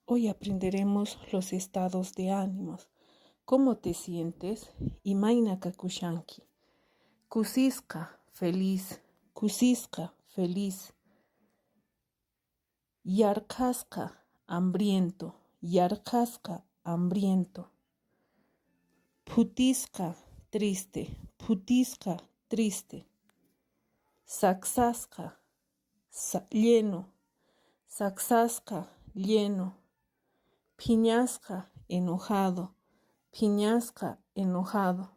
Hoy aprenderemos los estados de ánimos. ¿Cómo te sientes? Imaina kakushanki. Kusisqa, feliz. Kusisqa, feliz. Yarqasqa, hambriento. Yarqasqa, hambriento. Phutisqa, triste. Phutisqa, triste. Saksasqa, lleno. Saksasqa, lleno. Phiñasqa, enojado. Phiñasqa, enojado.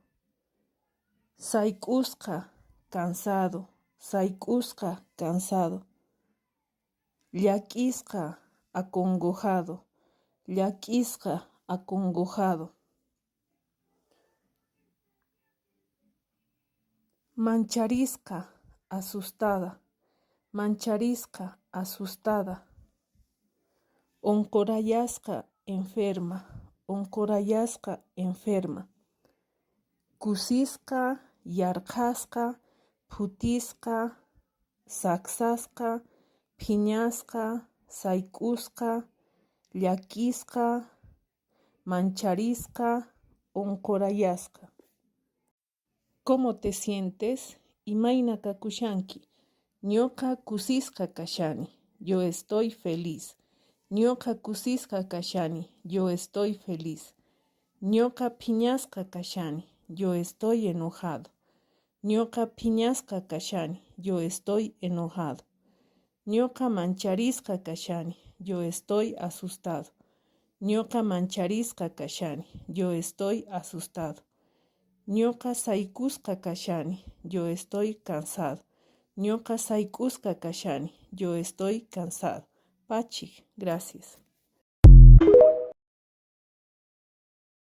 Sayk'usqa, cansado. Sayk'usqa, cansado. Llakisqa, acongojado. Llakisqa, acongojado. Mancharisqa, asustada. Mancharisqa, asustada. Oncorayasqa, enferma. Oncorayasqa, enferma. Kusisqa, yarqasqa, phutisqa, saksasqa, phiñasqa, sayk'usqa, llakisqa, mancharisqa, oncorayasqa. ¿Cómo te sientes? Imaina kakushanki. Ñoqa kusisqa kashani. Yo estoy feliz. Ñoqa kusisqa kashani. Yo estoy feliz. Ñoqa phiñasqa kashani. Yo estoy enojado. Ñoqa phiñasqa kashani. Yo estoy enojado. Ñoqa mancharisqa kashani. Yo estoy asustado. Ñoqa mancharisqa kashani. Yo estoy asustado. Ñoqa sayk'usqa kashani. Yo estoy cansado. Ñoqa sayk'usqa kashani. Yo estoy cansado. Pachik, gracias.